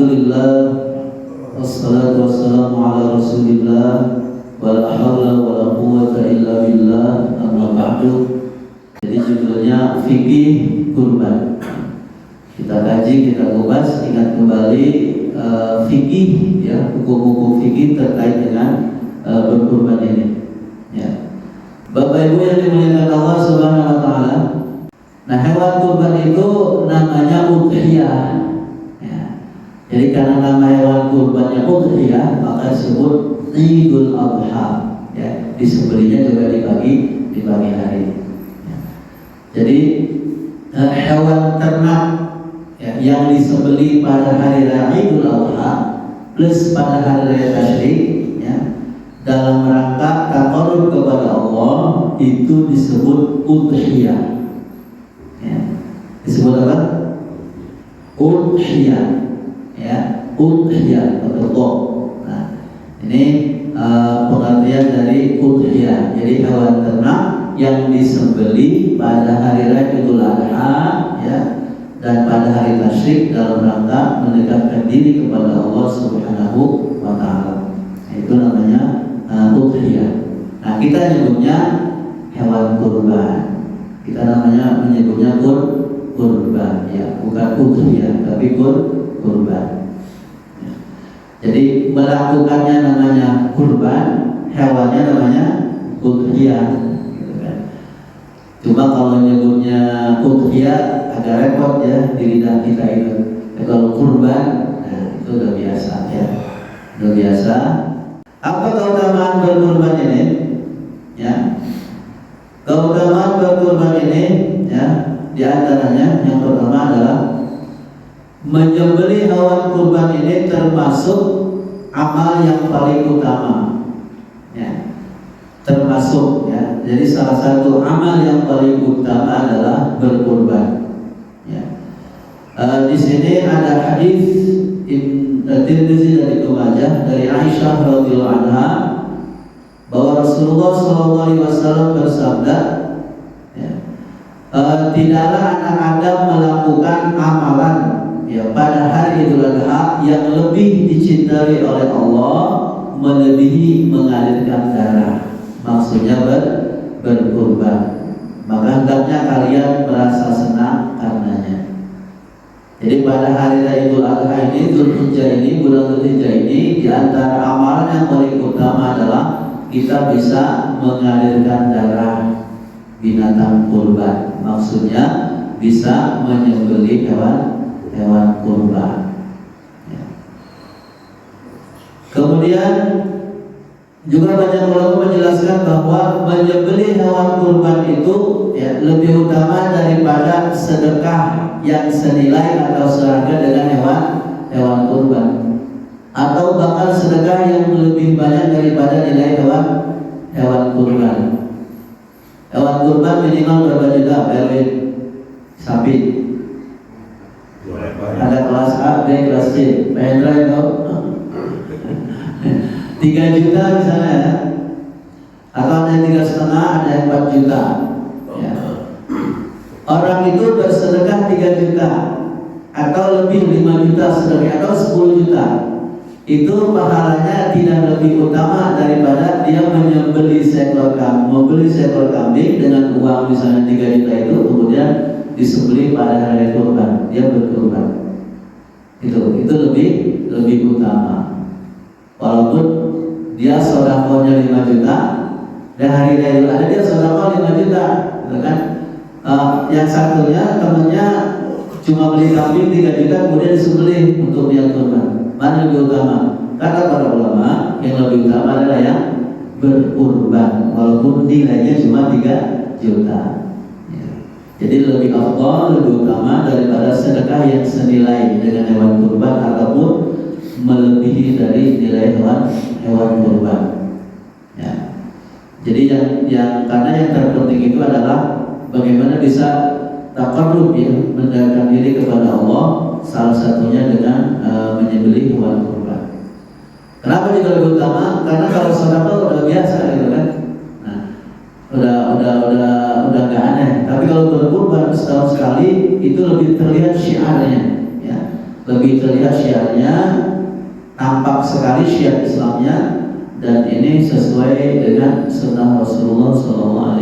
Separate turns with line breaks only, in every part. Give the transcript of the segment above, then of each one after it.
Alhamdulillah, wassalatu wassalamu ala Rasulillah, wala haula wala quwwata illa billah, amma ba'du. Jadi judulnya fikih kurban. Kita kaji, kita kupas, ingat kembali fikih, ya, hukum-hukum fikih terkait dengan berkurban ini. Ya. Bapak Ibu yang dimuliakan Allah Subhanahu wa taala. Nah, hewan kurban itu namanya udhiyah. Jadi karena nama hewan kurbannya udhiyah, maka disebut Idul Adha. Ya, disembelihnya juga di pagi hari. Ya. Jadi hewan ternak, ya, yang disembelih pada hari raya Idul Adha plus pada hari raya Tasyrik, ya, dalam rangka taqarrub kepada Allah, itu disebut udhiyah. Ya. Disebut apa? Udhiyah. Ya, udhiyah atau nah, ini pengertian dari udhiyah. Jadi hewan ternak yang disembelih pada hari raya Idul Adha, ya, dan pada hari tasyrik dalam rangka mendekatkan diri kepada Allah Subhanahu wa taala. Itu namanya udhiyah. Nah, kita nyebutnya hewan kurban. Kita namanya menyebutnya kurban, ya, bukan udhiyah tapi kurban. Jadi melakukannya namanya kurban, hewannya namanya udhiyah, gitu kan. Cuma kalau nyebutnya udhiyah agak repot, ya, di lidah kita itu. Ya, kalau kurban, nah itu udah biasa, ya, udah biasa. Apa keutamaan berkurban ini? Ya, keutamaan berkurban ini, ya, di antaranya yang pertama adalah menyembelih hewan kurban ini termasuk amal yang paling utama, ya, termasuk, ya. Jadi salah satu amal yang paling utama adalah berkurban, ya. Di sini ada hadis Tirmizi dari Ibnu Majah dari Aisyah radhiyallahu anha bahwa Rasulullah SAW bersabda, ya, tidaklah anak Adam melakukan amalan, ya, pada hari Idul Adha yang lebih dicintai oleh Allah melebihi mengalirkan darah. Maksudnya berkurban. Maka hendaknya kalian merasa senang karenanya. Jadi pada hari raya Idul Adha ini, Dzulhijjah ini, bulan Dzulhijjah ini, di antara amalan yang paling utama adalah kita bisa mengalirkan darah binatang kurban. Maksudnya bisa menyembelih hewan kurban, ya. Kemudian juga banyak ulama menjelaskan bahwa menyembelih hewan kurban itu, ya, lebih utama daripada sedekah yang senilai atau seharga dengan hewan kurban, atau bahkan sedekah yang lebih banyak daripada nilai hewan kurban. Hewan kurban minimal berapa juta, Erwin? Sapi. Ada kelas A, B, kelas C. Pak Hendra itu 3 juta misalnya, ya. Atau ada yang 3,5, ada yang 4 juta, ya. Orang itu bersedekah 3 juta atau lebih 5 juta sedekah atau 10 juta. Itu pahalanya tidak lebih utama daripada dia membeli seekor kambing dengan uang misalnya 3 juta itu, kemudian disembelih pada hari kurban, dia berkurban. Itu lebih utama. Walaupun dia sedekahnya 5 juta dan hari raya Idul Adha dia sedekah 5 juta, gitu kan? Yang satunya temannya cuma beli kambing 3 juta kemudian disembelih untuk dia kurban. Mana lebih utama? Kata para ulama, yang lebih utama adalah yang berkurban, walaupun nilainya cuma 3 juta. Jadi lebih afdal, lebih utama daripada sedekah yang senilai dengan hewan kurban ataupun melebihi dari nilai hewan kurban, ya. Jadi yang karena yang terpenting itu adalah bagaimana bisa taqarrub, ya, mendekatkan diri kepada Allah, salah satunya dengan menyembelih hewan kurban. Kenapa juga lebih utama? Karena kalau sedekah udah biasa, gitu kan. Nah, udah nggak aneh. Tapi kalau berkurban setahun sekali itu lebih terlihat syiarnya, ya. lebih terlihat syiarnya, tampak sekali syiar Islamnya, dan ini sesuai dengan sunnah Rasulullah SAW.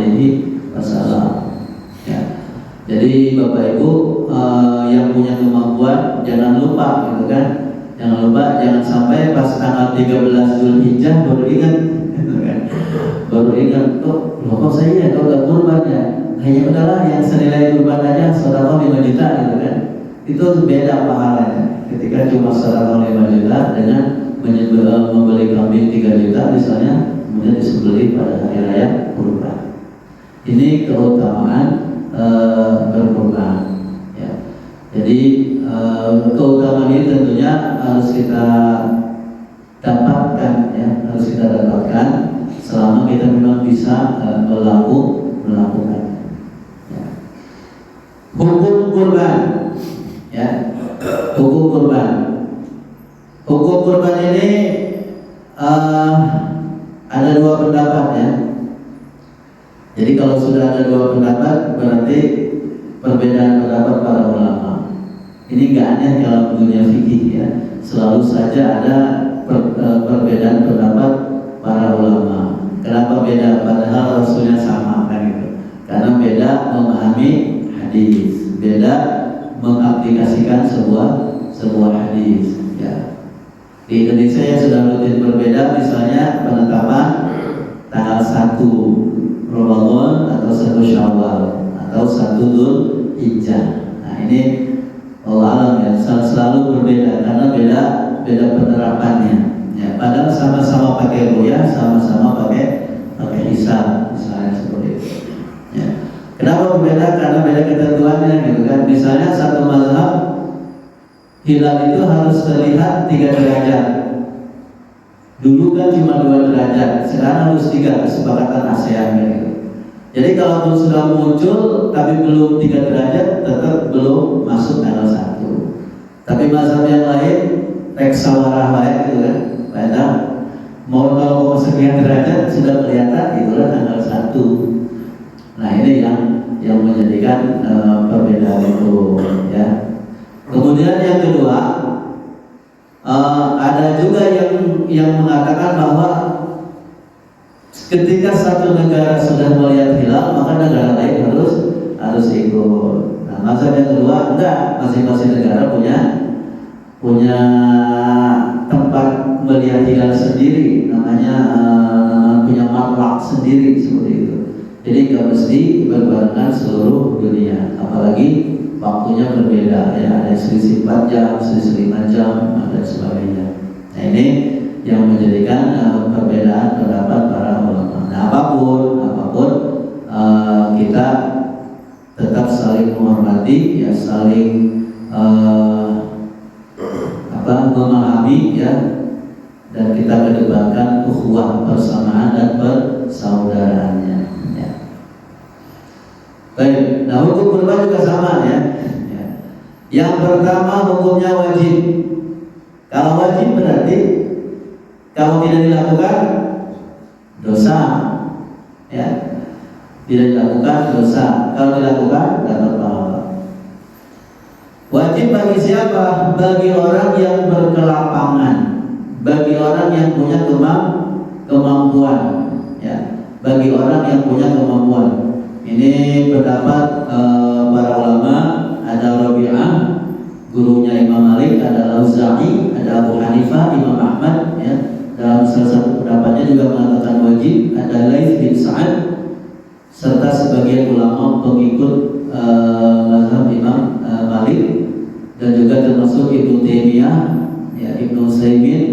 Ya. Jadi Bapak Ibu yang punya kemampuan jangan lupa gitu kan. Jangan lupa, jangan sampai pas tanggal 13 Zulhijjah baru ingat gitu kan. Baru ingat kok saya gak kurban ya. Hanya udahlah yang senilai kurban aja sedekah 5 juta gitu kan. Itu beda pahalanya. Ketika cuma sedekah 5 juta dengan membeli kambing 3 juta misalnya, kemudian disembelih pada hari raya kurban. Ini keutamaan berkurban. Ya. Jadi keutamaan ini tentunya harus kita dapatkan, ya, harus kita dapatkan selama kita memang bisa melakukan. Ya. Hukum kurban, ya, hukum kurban. Hukum kurban ini ada 2 pendapat, ya. Jadi kalau sudah ada 2 pendapat berarti perbedaan pendapat para ulama. Ini nggak aneh dalam dunia fikih, ya. Selalu saja ada perbedaan pendapat para ulama. Kenapa beda? Padahal Rasulnya sama kan gitu. Karena beda memahami hadis, beda mengaplikasikan sebuah hadis. Ya. Di Indonesia yang sudah rutin berbeda, misalnya penetapan tanggal 1 Ramadan atau 1 Syawal atau 1 Dzulhijjah. Nah ini Allah alam, ya, selalu berbeda karena beda penerapannya. Ya, padahal sama-sama pakai ru'yah, sama-sama pakai hisab, misalnya seperti itu. Ya. Kenapa berbeda? Karena beda ketentuannya, gitu kan. Misalnya satu mazhab hilal itu harus terlihat 3 derajat. Dulu kan cuma 2 derajat, sekarang harus 3, kesepakatan ASEAN gitu. Jadi kalau sudah muncul tapi belum 3 derajat, tetap belum masuk tanggal 1. Tapi mazhab yang lain reksawarah baik gitu kan, padahal mau 0, sekian derajat sudah kelihatan, itulah tanggal 1. Nah ini yang menjadikan perbedaan itu, ya. Kemudian yang kedua, ada juga yang mengatakan bahwa ketika satu negara sudah melihat hilal, maka negara lain harus ikut. Nah, mazhab yang kedua enggak, masing-masing negara punya tempat melihat hilal sendiri, namanya punya matlak sendiri seperti itu. Jadi nggak mesti berbarengan seluruh dunia, apalagi waktunya berbeda, ya, ada selisih 4 jam, selisih 5 jam, dan sebagainya. Nah ini yang menjadikan perbedaan pendapat para ulama. Nah apapun kita tetap saling menghormati, ya, saling memahami, ya, dan kita kedepankan ukhuwah, persamaan dan persaudaraannya. Ya. Baik, nah hukum kurban juga sama, ya. Yang pertama hukumnya wajib. Kalau wajib berarti kalau tidak dilakukan dosa, ya, tidak dilakukan dosa. Kalau dilakukan dapat pahala. Wajib bagi siapa? Bagi orang yang berkelapangan, bagi orang yang punya kemampuan, ya, bagi orang yang punya kemampuan. Ini pendapat para ulama. Ada Rabi'ah, gurunya Imam Malik, ada Auza'i, ada Abu Hanifah, Imam Ahmad, ya. Dalam salah satu pendapatnya juga mengatakan wajib. Ada Laits bin Sa'ad serta sebagian ulama pengikut mazhab Imam Malik, dan juga termasuk Ibnu Taimiyah, ya, Ibnu Utsaimin,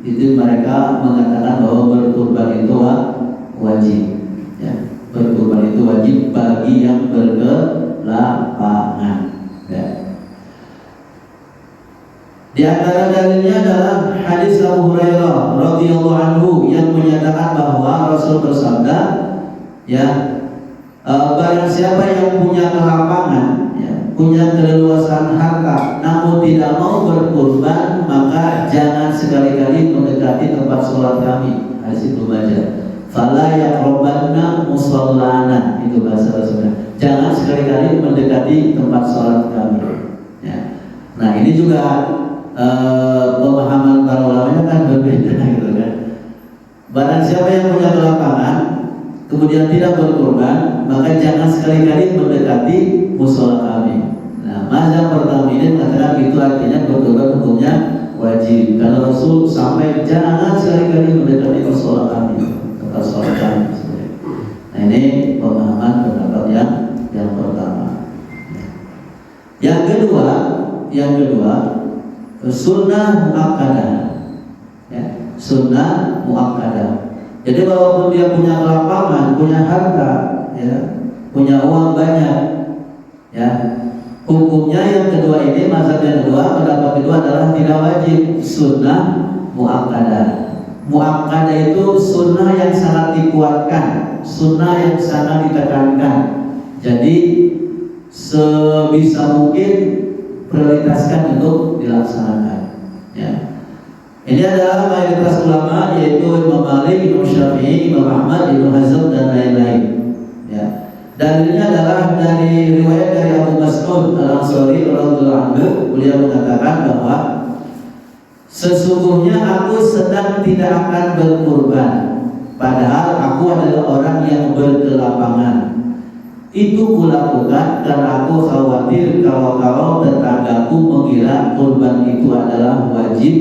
itu mereka mengatakan bahwa berkurban itu wajib, ya. Berkurban itu wajib bagi yang berkelapangan. Ya. Di antara dalilnya adalah hadis Abu Hurairah radhiyallahu anhu yang menyatakan bahwa Rasul bersabda, ya, barang siapa yang punya kelapangan, ya, punya keleluasaan harta, namun tidak mau berkurban, maka jangan sekali-kali mendekati tempat sholat kami. Hadis Ibnu Majah. Fala yaqrabanna musallana, itu bahasa Rasulnya. Jangan sekali-kali mendekati tempat sholat kami. Ya. Nah ini juga pemahaman para ulamanya kan berbeda gitu kan. Barang siapa yang punya kelapangan kemudian tidak berkurban, maka jangan sekali-kali mendekati musola kami. Nah, mazhab pertama ini mengatakan itu artinya berkurban hukumnya wajib. Karena Rasul sampai jangan sekali-kali mendekati musola kami, tempat sholat kami. Nah ini pemahaman pendapat yang pertama. Yang kedua sunnah muakkadah. Ya, sunnah muakkadah. Jadi walaupun dia punya lapangan, punya harta, ya, punya uang banyak, ya, hukumnya yang kedua ini, mazhab yang kedua, pendapat kedua adalah tidak wajib, sunnah muakkadah. Muakkadah itu sunnah yang sangat dikuatkan, sunnah yang sangat ditekankan. Jadi sebisa mungkin prioritaskan untuk dilaksanakan. Ya. Ini adalah mayoritas ulama, yaitu Imam Malik, Imam Syafi'i, Imam Ahmad, Ibnu Hazm dan lain-lain. Ya. Dalilnya adalah dari riwayat dari Abu Mas'ud Al-Ansari radhiyallahu anhu, beliau mengatakan bahwa sesungguhnya aku sedang tidak akan berkurban, padahal aku adalah orang yang berkelapangan. Itu kulakukan karena aku khawatir kalau tetanggaku mengira kurban itu adalah wajib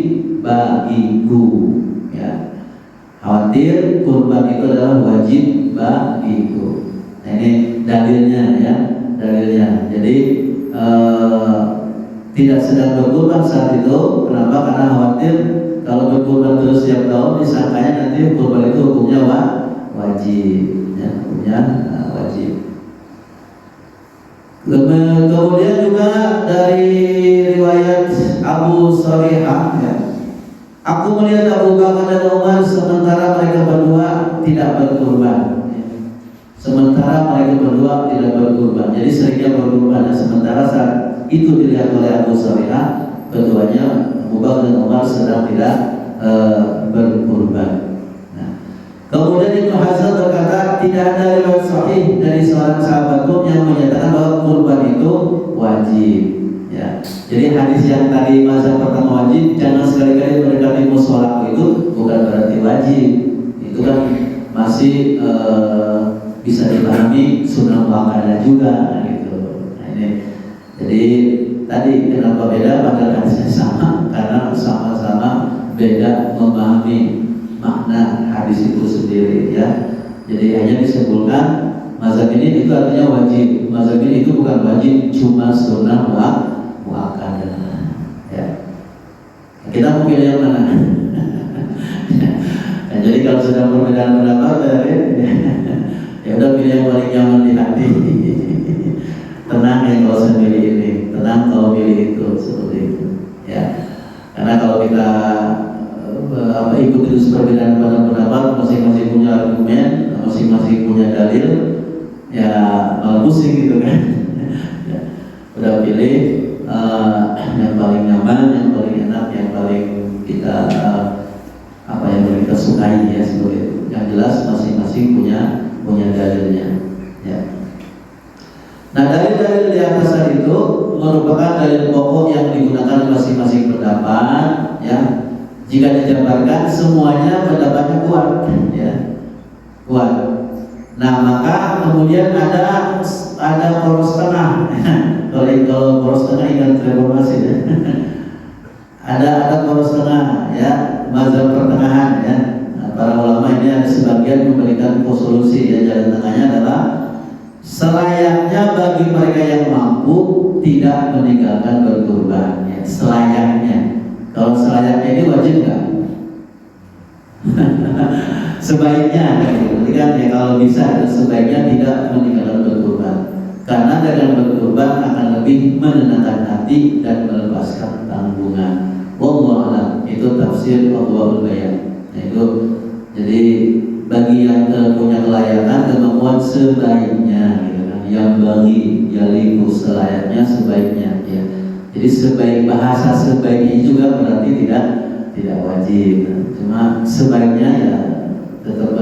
bagiku, ya. Khawatir kurban itu adalah wajib bagiku. Nah, ini dalilnya, ya, dalilnya. Jadi tidak sedang berkurban saat itu. Kenapa? Karena khawatir kalau berkurban terus setiap tahun disangkanya nanti kurban itu hukumnya wajib, ya, hukumnya wajib. Kemudian juga dari riwayat Abu Sarihah, ya, aku melihat Abu Bakar dan Umar sementara mereka berdua tidak berkurban. Sementara mereka berdua tidak berkurban. Jadi seringnya berkurban. Sementara saat itu dilihat oleh Abu Sarihah, keduanya Abu Bakar dan Umar sedang tidak berkurban. Kemudian Ibnu Hazm berkata tidak ada riwayat sahih dari seorang sahabat pun yang menyatakan bahwa kurban itu wajib. Ya. Jadi hadis yang tadi mazhab pertama wajib, jangan sekali-kali mendekati musola itu bukan berarti wajib. Itu kan masih bisa dipahami sunnah muakkadah juga, nah, gitu. Nah, ini. Jadi tadi kenapa beda? Padahal hadisnya sama, karena sama-sama beda memahami makna hadis itu sendiri, ya. Jadi hanya disimpulkan mazhab ini itu artinya wajib, mazhab ini itu bukan wajib, cuma sunnah muakkadah, ya. Kita mau pilih yang mana? Nah, jadi kalau sudah perbedaan pendapat, ya udah pilih yang paling nyaman di hati. Tenang ya kalau saya pilih ini, tenang kalau pilih itu, seperti itu, ya. Karena kalau kita ikut terus perbedaan pada pendapat, masing-masing punya argumen, masing-masing punya dalil, ya malah pusing gitu kan. Ya, udah pilih yang paling nyaman, yang paling enak, yang paling kita yang paling kita sukai, ya, seperti itu. Yang jelas masing-masing punya dalilnya, ya. Nah, dalil-dalil di atas tadi itu merupakan dalil pokok yang digunakan masing-masing pendapat, ya. Jika dijabarkan semuanya pendapatnya kuat, ya, kuat. Nah, maka kemudian ada poros tengah. Kalau poros tengah ingat reformasi, ya. ada poros tengah, ya, mazhab pertengahan, ya. Nah, para ulama ini ada sebagian memberikan solusi, ya. Jalan tengahnya adalah selayaknya bagi mereka yang mampu tidak meninggalkan berkurban, ya. Selayaknya. Kalau selayaknya ini wajib nggak? Sebaiknya, berarti kan, ya, kalau bisa sebaiknya tidak meninggalkan berkurban, karena dengan berkurban akan lebih menenangkan hati dan melepaskan tanggungan. Wallahu a'lam. Itu tafsir Adwaul Bayan. Nah, itu jadi bagi yang punya kelayakan kemampuan sebaiknya, gitu kan, yang bagi yaliku selayaknya sebaiknya, ya. Jadi sebaik bahasa sebaik ini juga berarti tidak wajib, cuma sebaiknya ya tetap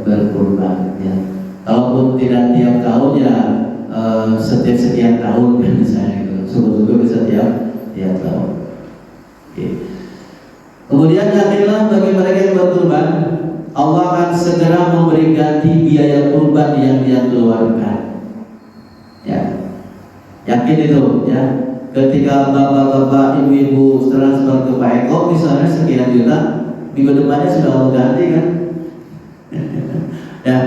berkurban, ya. Kalaupun tidak tiap tahun, ya setiap sekian tahun, misalnya gitu. Syukur-syukur bisa tiap dia tahu. Kemudian yakinlah bagi mereka yang berkurban, Allah akan segera memberi ganti biaya kurban yang dia keluarkan. Ya, yakin itu ya. Ketika bapak-bapak, ibu-ibu transfer ke Pak Eko misalnya sekian juta, minggu depannya sudah Allah ganti kan? Ya,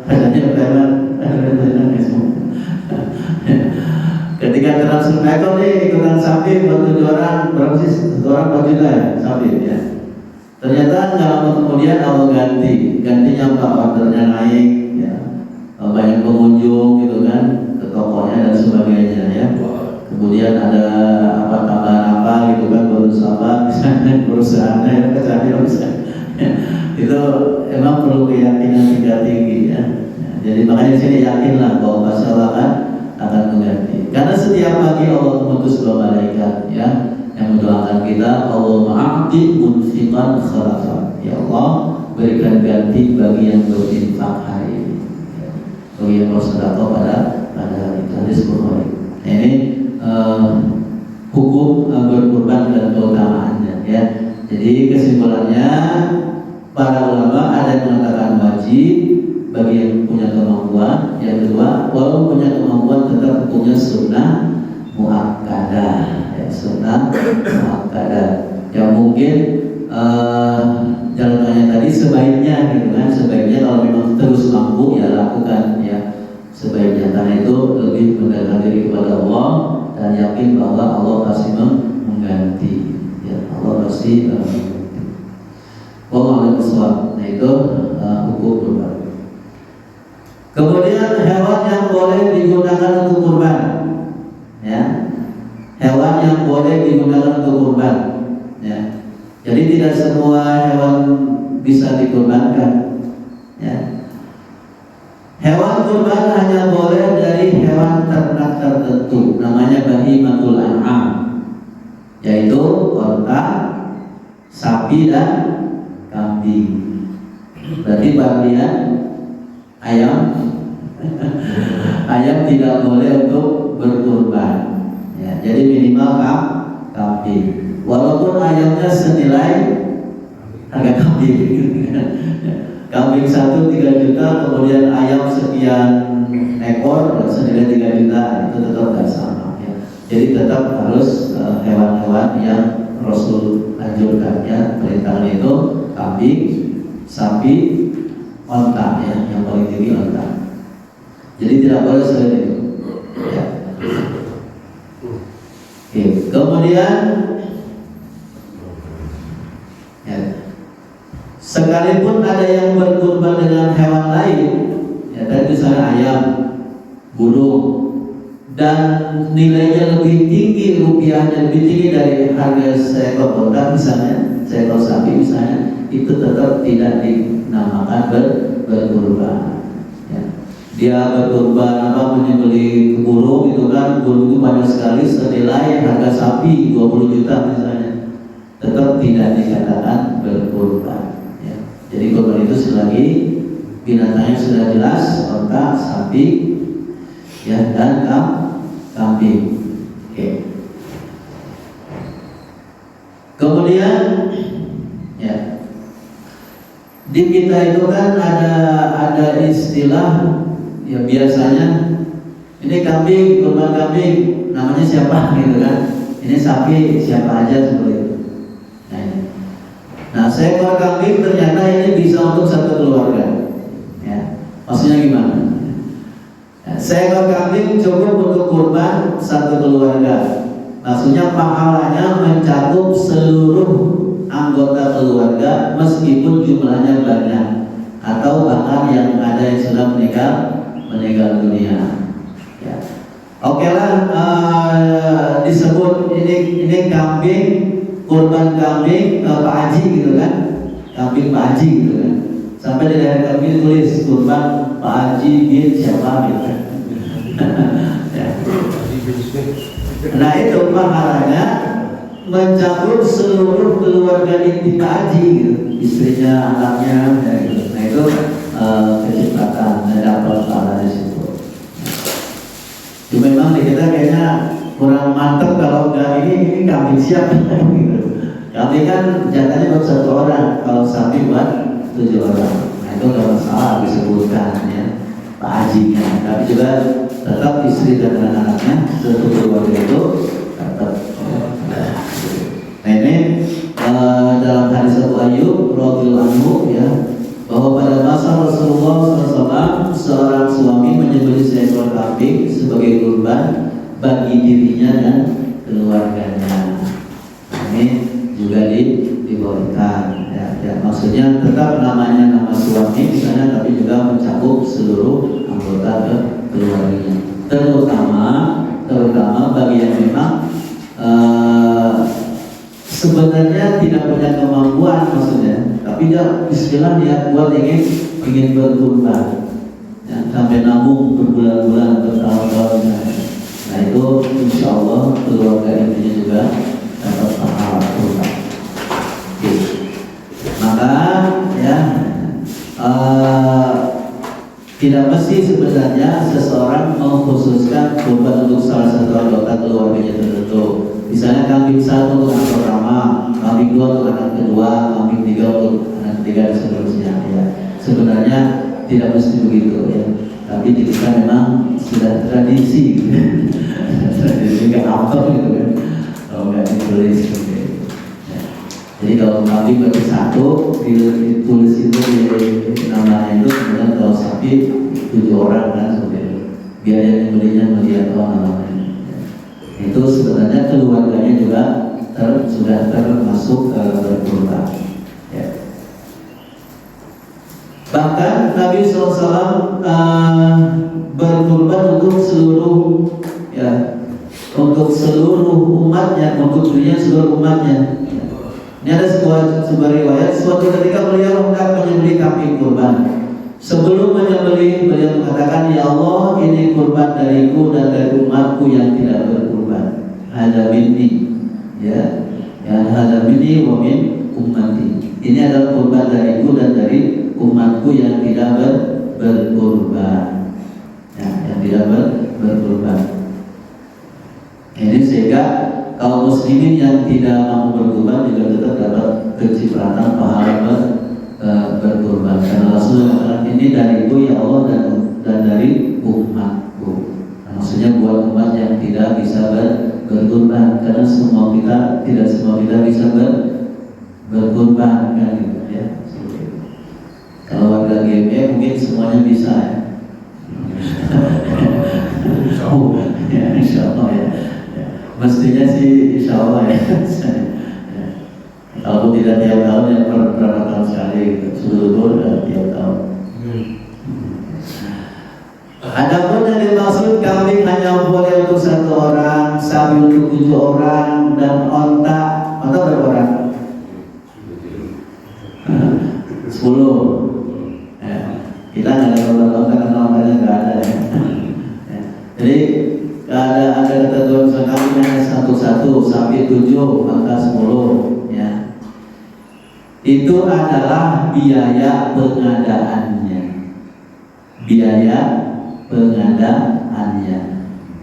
rasanya pertama. Ketika transfer Pak Eko nih ikutan sapi buat 7 orang, berapa sih? 1 orang 4 juta ya sapi ya. Ternyata nggak lama kemudian Allah gantinya Pak, ordernya naik, ya, banyak pengunjung gitu kan, ke tokonya dan sebagainya ya. Kemudian ada apa tambahan apa gitu kan, bonus apa, misalnya perusahaannya kecil ya. Itu emang perlu keyakinan tinggi ya. Jadi makanya di sini yakinlah bahwa pasti Allah akan mengganti. Karena setiap pagi Allah mengutus 2 malaikat ya, yang mendoakan kita, Allahumma a'ti munfiqan khalafa. Ya Allah, berikan ganti bagi yang berinfak hari ini, ya, bagi yang bersedekah pada hari hadis Bukhari. Nah, ini hukum berkurban dan keutamaannya ya. Jadi kesimpulannya para ulama ada yang mengatakan wajib bagi yang punya kemampuan. Yang kedua, walaupun punya kemampuan tetap punya sunnah muakkadah. Sunnah muakkadah yang mungkin jalan tanya tadi sebaiknya gitu kan, sebaiknya kalau memang terus mampu ya lakukan ya sebaiknya, karena itu lebih mendekatkan diri kepada Allah dan yakin bahwa Allah pasti mengganti ya, Allah pasti mengganti. Wallahu a'lam. Nah itu hukum kurban. Kemudian hewan yang boleh digunakan untuk kurban ya. Hewan yang boleh digunakan untuk kurban ya. Jadi tidak semua hewan bisa dikurbankan ya. Hewan kurban hanya boleh dari hewan ternak tertentu, namanya bahimatul an'am, yaitu unta, sapi dan kambing. Berarti bagian ayam ayam tidak boleh untuk berkurban. Ya, jadi minimal kambing. Walaupun ayamnya senilai harga kambing. Kambing 1 3 juta, kemudian ayam sekian ekor senilai 3 juta, itu tetap tidak sama. Ya. Jadi tetap harus hewan-hewan yang Rasul anjurkan ya, perintahnya itu kambing, sapi, onta ya, yang paling tinggi onta. Jadi tidak boleh selain itu. Ya. Kemudian ya, sekalipun ada yang berkurban dengan hewan lain ya, tadi misalnya ayam, burung, dan nilainya lebih tinggi, rupiahnya lebih tinggi dari harga seekor onta misalnya, seekor sapi misalnya, itu tetap tidak dinamakan berkurban. Dia berkurban menyembelih burung itu kan, burung itu banyak sekali senilai harga sapi 20 juta misalnya, tetap tidak dikatakan berkurban ya. Jadi kurban itu selagi binatangnya sudah jelas, onta, sapi ya, dan kambing. Oke. Kemudian ya, di kita itu kan ada istilah ya, biasanya ini kambing, kurban kambing namanya siapa gitu kan, ini sapi siapa aja seperti itu. Nah seekor kambing ternyata ini bisa untuk satu keluarga ya. Maksudnya gimana ya, seekor kambing cukup untuk kurban satu keluarga, maksudnya pahalanya mencakup seluruh anggota keluarga meskipun jumlahnya banyak atau bahkan yang ada yang sudah meninggal dunia ya. Oke lah, disebut ini kambing, kurban kambing Pak Haji gitu kan, kambing Pak Haji gitu kan, sampai di daerah kambing tulis kurban Pak Haji bin siapa gitu kan. Ya. Nah itu pahalanya mencakup seluruh keluarga inti Pak Haji gitu, istrinya, anaknya ya, gitu. Nah itu kecepatan dapat pahala di situ. Memang di kita kayaknya kurang mantep kalau enggak ini kambing siapa gitu. Kambing kan jatahnya buat 1 orang, kalau sapi buat 7 orang. Nah itu nggak masalah disebutkan ya Pak Hajinya, tapi juga tetap istri dan anak-anaknya satu keluarga itu tetap. Nah ini dalam hadis Abu Ayyub radhiyallahu anhu ya, bahwa pada masa Rasulullah SAW seorang suami menyembelih seekor kambing sebagai kurban bagi dirinya dan keluarganya. Ini juga dibolehkan ya, maksudnya tetap namanya nama suami misalnya, tapi juga mencakup seluruh anggota keluarganya, terutama bagi yang memang sebenarnya tidak punya kemampuan maksudnya, tapi dia bismillah niat buat ingin berkurban ya, sampai nabung berbulan-bulan bertahun-tahun. Nah itu insya Allah keluarga intinya juga dapat pahala kurban. Maka ya tidak mesti sebenarnya seseorang mengkhususkan kurban untuk salah satu anggota keluarganya tertentu. Misalnya kambing 1 untuk anak pertama, kambing 2 untuk anak kedua, kambing 3 untuk anak ketiga dan seterusnya. Ya, sebenarnya tidak mesti begitu ya. Tapi di kita memang sudah tradisi, gitu. Tradisi nggak apa gitu kan, kalau nggak ditulis gitu. Ya. Jadi kalau kambing berarti 1 ditulis itu di namanya itu, kemudian kalau sapi 7 orang kan seperti itu. Biar yang belinya melihat namanya. Itu sebenarnya keluarganya juga sudah termasuk berkurban. Ya. Bahkan Nabi SAW berkurban untuk seluruh ya, untuk seluruh umatnya, untuk dunia seluruh umatnya. Ya. Ini ada sebuah riwayat, suatu ketika beliau hendak menyembelih kambing kurban. Sebelum menyembelih beliau mengatakan, ya Allah, ini kurban dariku dan dari umatku yang tidak berkurban. Hada minni, ya, hada minni wa min ummati. Ini adalah kurban dariku dan dari umatku yang tidak berkurban, ya, yang tidak berkurban. Ini sehingga kaum muslimin yang tidak mau berkurban juga tetap dapat kecipratan pahala berkurban. Karena Rasulullah mengatakan ini dariku ya Allah dan dari umatku. Nah, maksudnya buat umat yang tidak bisa berkurban, karena tidak semua kita bisa berkurban kan gitu ya. Kalau warga GME mungkin semuanya bisa ya. Ya insya Allah ya. Mestinya sih insya Allah ya. Kalau tidak tiap tahun ya berapa tahun sekali seluruh tiap tahun. Adapun yang dimaksud kambing hanya boleh untuk 1 orang, sapi untuk 7 orang, dan onta berapa orang? 10. Ya. Kita nggak ada onta karena ontanya nggak ada ya. Ya. Jadi ada ketentuan kambing hanya 1, sapi 7, maka 10. Ya. Itu adalah biaya pengadaannya.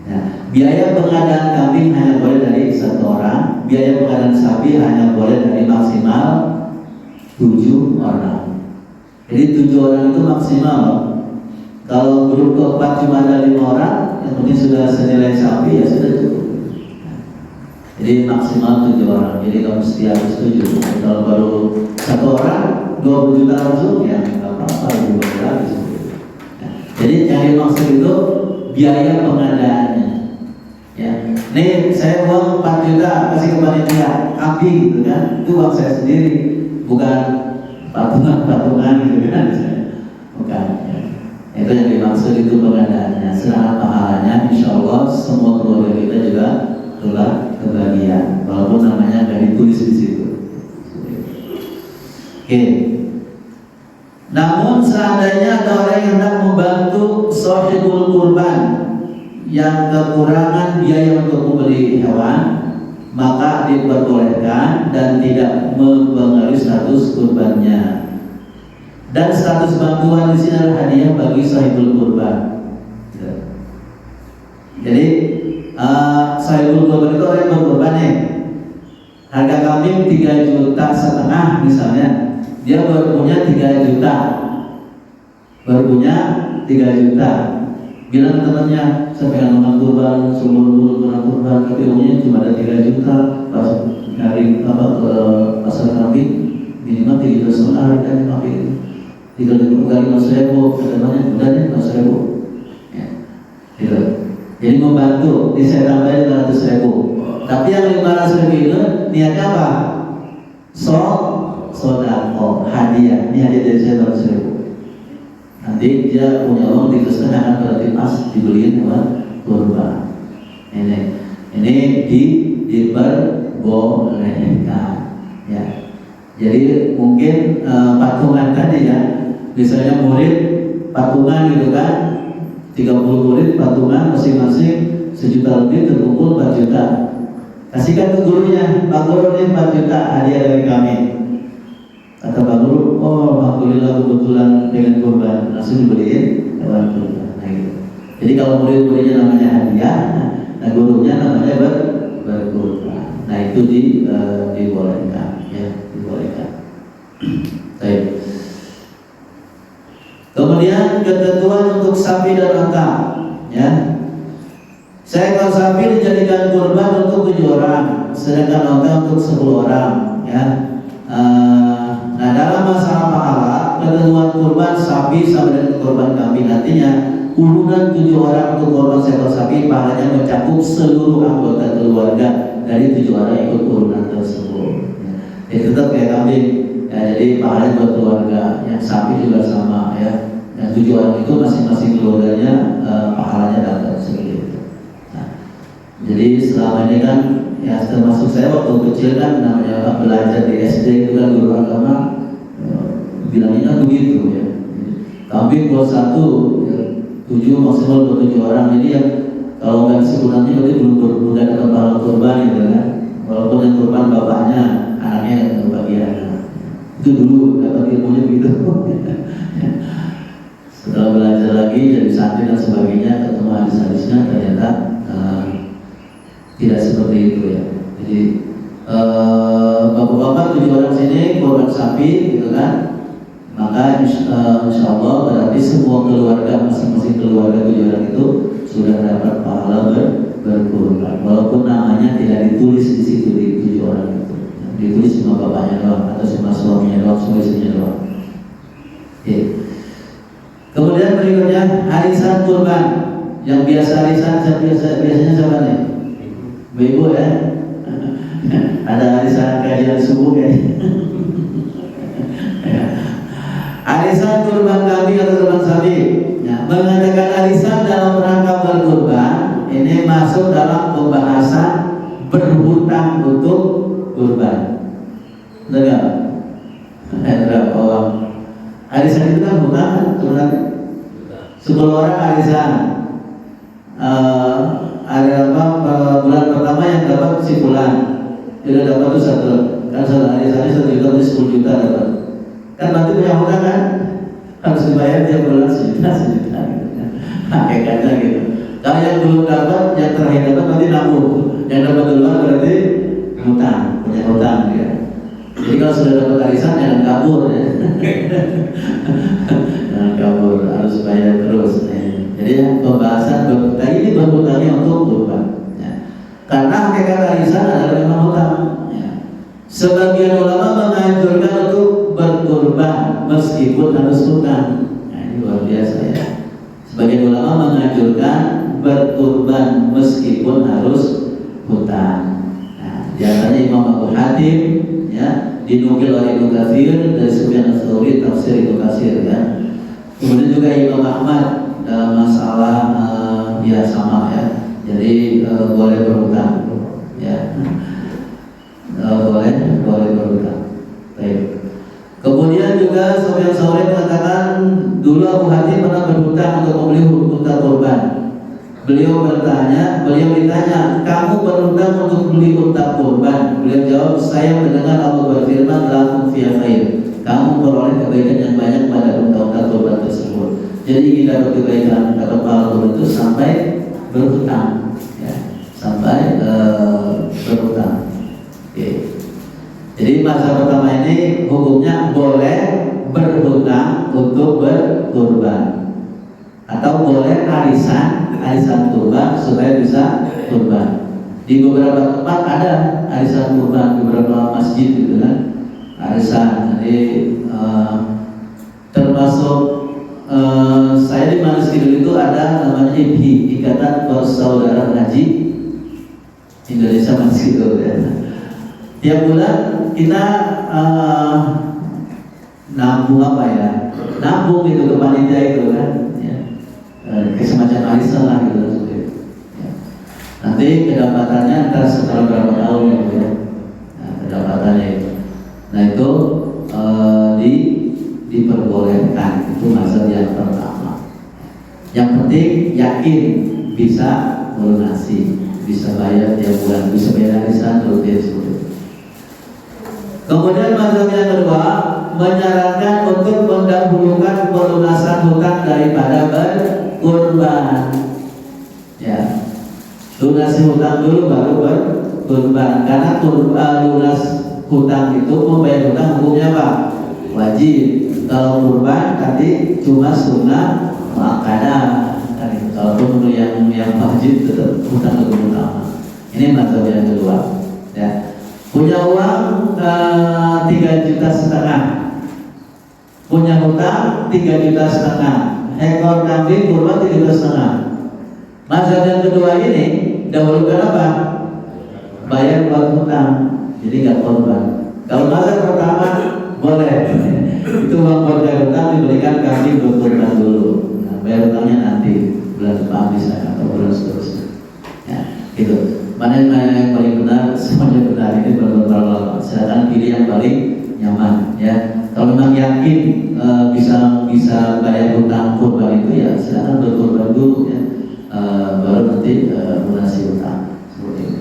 Ya. Biaya pengadaan kambing hanya boleh dari 1 orang. Biaya pengadaan sapi hanya boleh dari maksimal 7 orang. Jadi 7 orang itu maksimal. Kalau grup keempat cuma ada 5 orang, yang penting sudah senilai sapi ya sudah cukup. Jadi maksimal 7 orang. Jadi kalau mesti harus 7. Kalau baru 1 orang 20 juta langsung ya nggak apa-apa, lebih bagus. Jadi yang dimaksud itu biaya pengadaannya. Ya, nih saya uang 4 juta kasih ke panitia kambing gitu kan, itu uang saya sendiri, bukan patungan gitu kan, bukan. Ya. Itu yang dimaksud itu pengadaannya. Sedangkan pahalanya insya Allah semua keluarga kita juga telah kebahagiaan, walaupun namanya nggak ditulis di situ. Oke. Namun seandainya ada orang yang hendak membantu sahibul kurban yang kekurangan biaya untuk membeli hewan, maka diperbolehkan dan tidak mempengaruhi status kurbannya. Dan status bantuan di sini adalah hadiah bagi sahibul kurban. Jadi Sahibul kurban itu orang yang berkurban nih. Harga kambing 3,5 juta misalnya, dia baru punya 3 juta, bilang temannya, saya pengen makan kurban, seumur kurban, tapi umumnya cuma ada 3 juta, pas nyari ke pasar kambing minimal 3,5 juta harganya kambing, 3,5 kali 5.000, katanya udah deh 5.000, ya, gitu. Jadi membantu, di saya tambahin 500.000, tapi yang 500.000 itu niatnya apa? Sodako, hadiah, ini hadiah dari saya 500.000. Nanti dia punya uang diteruskan akan berarti pas dibeliin kurban. Ini diperbolehkan, ya. Jadi mungkin patungan tadi ya, misalnya murid patungan gitu kan, 30 murid patungan masing-masing 1 juta lebih, terkumpul 4 juta. Kasihkan ke gurunya, Pak Guru ini 4 juta hadiah dari kami. Kata Pak Guru, oh alhamdulillah kebetulan dengan kurban, langsung dibeliin hewan kurban. Nah, gitu. Jadi kalau murid-muridnya namanya hadiah, nah gurunya namanya berkurban. Nah itu dibolehkan, ya, dibolehkan. Baik. Kemudian ketentuan untuk sapi dan unta, ya. Seekor sapi dijadikan kurban untuk 7 orang, sedangkan unta untuk 10 orang, ya. Nah dalam masalah pahala, ketentuan kurban sapi sama dengan kurban kambing, artinya urunan 7 orang untuk kurban seekor sapi pahalanya mencakup seluruh anggota keluarga dari 7 orang ikut urunan tersebut. Ya, tetap kayak kambing, ya, jadi pahalanya buat keluarga. Yang sapi juga sama, ya. Yang 7 orang itu masing-masing keluarganya pahalanya dapat seperti itu. Nah, jadi selama ini kan, ya termasuk saya waktu kecil kan namanya belajar di SD itu kan guru agama bilangnya begitu, ya. Kambing buat 1, ya, 7 maksimal buat 7 orang. Jadi yang kalau nggak disebutnya berarti belum dapat pahala kurban gitu kan. Walaupun yang kurban bapaknya, anaknya yang kebagian. Itu dulu dapat ilmunya begitu. Setelah belajar lagi jadi santri dan sebagainya, ketemu hadis-hadisnya ternyata tidak seperti itu, ya. Jadi bapak-bapak 7 orang sini korban sapi gitu kan, maka insya Allah berarti semua keluarga, masing-masing keluarga 7 orang itu sudah dapat pahala berkurban, walaupun namanya tidak ditulis di situ di 7 orang itu, ditulis cuma bapaknya doang atau cuma suaminya doang, cuma istrinya doang. Oke. Kemudian berikutnya arisan kurban. Yang biasa arisan biasanya siapa nih? Ibu, ya. Ada arisan kajian subuh ya. Arisan kurban kambing atau kurban sapi. Ya, mengadakan arisan dalam rangka berkurban ini masuk dalam pembahasan berhutang untuk kurban. Benar nggak? Arisan itu kan hutang sebenarnya. 10 orang arisan. Ada bulan pertama yang dapat si bulan, tidak dapat itu kan arisannya 1 juta, 10 juta dapat. Kan nanti punya hutang kan, harus dibayar tiap bulan 1 juta gitu. Hakikatnya gitu. Kalau yang belum dapat, yang terakhir dapat nanti nabung. Yang dapat duluan berarti hutang, punya hutang, ya. Jadi kalau sudah dapat arisan jangan kabur, ya. Jangan kabur, harus bayar terus, ya. Jadi pembahasan berhutang ini berhutangnya untuk kurban, ya. Karena hakikat arisan adalah memang hutang, ya. Sebagian ulama menganjurkan untuk berkurban meskipun harus hutang. Nah, ini luar biasa, ya. Sebagian ulama menganjurkan berkurban meskipun harus hutang. Nah, di antaranya Imam Abu Hatim, ya, dinukil oleh Ibnu Katsir dari Sufyan Ats-Tsauri tafsir Ibnu Katsir, ya. Kemudian juga Imam Ahmad dalam masalah ya sama, ya. Jadi boleh berhutang, ya. Boleh berhutang. Baik. Kemudian juga Sufyan Ats-Tsauri mengatakan dulu Abu Hatim pernah berhutang untuk membeli unta kurban. Beliau ditanya, kamu berhutang untuk beli unta kurban? Beliau jawab, saya mendengar Allah berfirman, lakum fiha khair. Kamu peroleh kebaikan yang banyak pada unta-unta kurban tersebut. Jadi ingin dapat kebaikan, dapat pahala itu sampai berhutang, ya. mazhab pertama ini hukumnya boleh berhutang untuk berkurban, atau boleh arisan kurban supaya bisa kurban. Di beberapa tempat ada arisan kurban, di beberapa masjid gitu kan, arisan. Jadi termasuk saya di Manis Kidul itu ada namanya IPHI, Ikatan Persaudaraan Haji Indonesia Manis Kidul ya. Tiap bulan kita nabung gitu ke panitia itu kan ya. Semacam arisan lah gitu. Nanti kedapatannya ntar setelah berapa tahun gitu ya. Nah, kedapatannya itu. Nah itu diperbolehkan. Itu mazhab yang pertama. Yang penting yakin bisa melunasi, bisa bayar tiap bulan, bisa bayar arisan rutin seperti itu. Kemudian mazhab yang kedua menyarankan untuk mendahulukan pelunasan hutang daripada berkurban. Ya. Lunasi hutang dulu baru berkurban, karena lunas hutang itu membayar hutang hukumnya apa? Wajib. Kalau kurban tadi cuma sunnah muakkadah. Kalaupun yang wajib tetap hutang lebih utama. Ini mazhab yang kedua. Ya. Punya uang 3,5 juta, punya hutang 3,5 juta, ekor kambing kurban 3,5 juta. Mazhab yang kedua ini dahulukan apa? Bayar uang hutang, jadi nggak korban. Kalau mazhab pertama boleh, itu uang buat bayar hutang diberikan kambing buat korban dulu. Nah, bayar hutangnya nanti bulan depan bisa atau bulan seterusnya. Ya, gitu. Mana yang paling benar? Semuanya benar. Ini benar-benar silakan pilih yang paling nyaman. Ya, kalau memang yakin bisa bayar hutang korban itu ya silakan berkorban dulu ya. Baru nanti lunasi hutang seperti itu.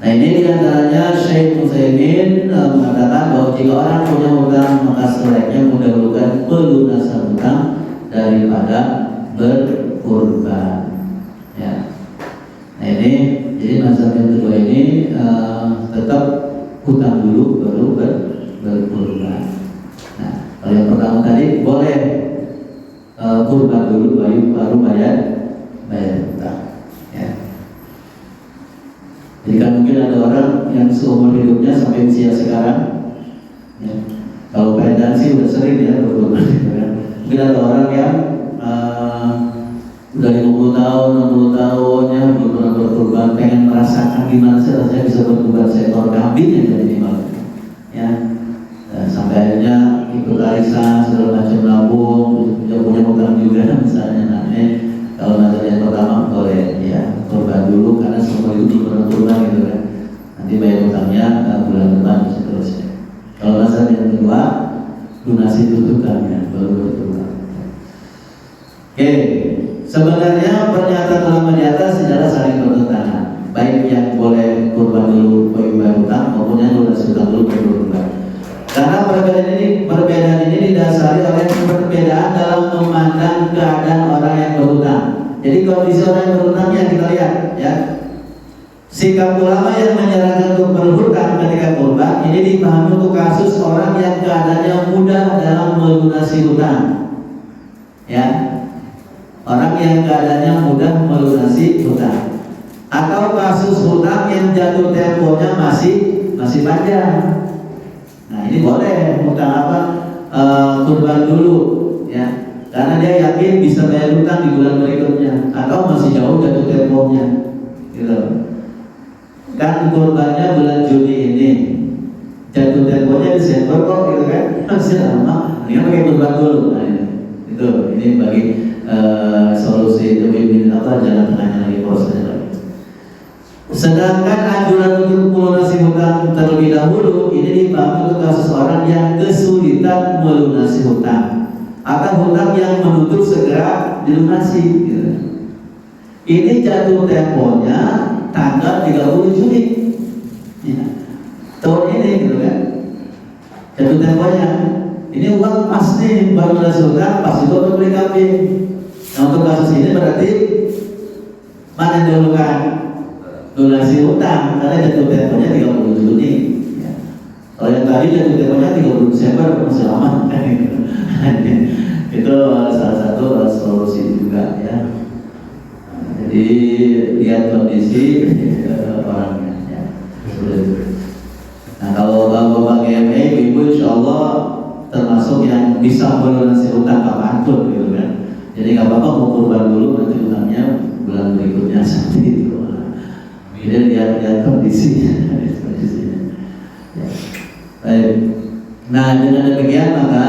Nah ini diantaranya Syekh Utsaimin mengatakan bahwa jika orang punya hutang maka sebaiknya mendahulukan pelunasan hutang daripada berkurban. Ya. Nah ini jadi mazhab yang kedua ini tetap hutang dulu baru berkurban. Nah kalau yang pertama tadi boleh kurban dulu baru bayar hutang. Ya. Jadi kan mungkin ada orang yang seumur hidupnya sampai usia sekarang, ya. Kalau pendan sih udah sering ya berkorban. Ya. Mungkin ada orang yang udah 50 tahun, 60 tahun ya belum pernah berkorban, pengen merasakan gimana sih rasanya bisa berkorban seekor kambing ya minimal. Ya. Nah, sampai akhirnya ikut arisan segala macam nabung, punya hutang juga misalnya. Nah, kalau mazhab yang pertama boleh ya korban dulu karena semua itu belum kurban gitu kan. Nanti bayar hutangnya bulan depan seterusnya. Kalau mazhab yang kedua lunasi tutukannya baru berkurban. Oke, sebenarnya pernyataan ulama di atas secara saling bertentangan. Baik yang boleh kurban dulu bayar hutang maupun yang lunasi hutang dulu baru berkurban. Karena perbedaan ini didasari oleh perbedaan dalam memandang keadaan orang yang berhutang. Jadi kondisi orang yang berhutang yang kita lihat ya. Sikap ulama yang menyarankan untuk berhutang ketika kurban ini dipahami untuk kasus orang yang keadaannya mudah dalam melunasi hutang. Ya. Orang yang keadaannya mudah melunasi hutang. Atau kasus hutang yang jatuh temponya masih panjang. Nah ini boleh hutang apa kurban dulu ya, karena dia yakin bisa bayar hutang di bulan berikutnya atau masih jauh jatuh temponya gitu. Kan kurbannya bulan Juni ini, jatuh temponya Desember kok gitu kan, masih lama. Ini pakai kurban dulu. Nah, ini bagi solusi lebih jalan tengahnya lagi prosesnya lagi. Sedangkan anjuran untuk melunasi hutang terlebih dahulu ini dipahami untuk kasus orang yang kesulitan melunasi hutang atau hutang yang menuntut segera dilunasi. Gitu. Ini jatuh temponya tanggal 30 Juni ya. Tahun ini gitu kan. Jatuh temponya. Ini uang pasti baru melunasi hutang, pas juga untuk beli kambing. Nah untuk kasus ini berarti mana yang dahulukan? Lunasi hutang karena jatuh temponya 30 Juni ya. Kalau yang tadi jatuh temponya 30 Desember masih lama kan itu. Itu salah satu solusi juga ya. Jadi lihat kondisi orangnya ya. Nah kalau bapak-bapak GME, ibu insya Allah termasuk yang bisa melunasi utang kapanpun gitu kan. Jadi nggak apa-apa mau kurban dulu, nanti utangnya bulan berikutnya seperti itu. Jadi lihat kondisinya. Ya. Baik. Nah dengan demikian maka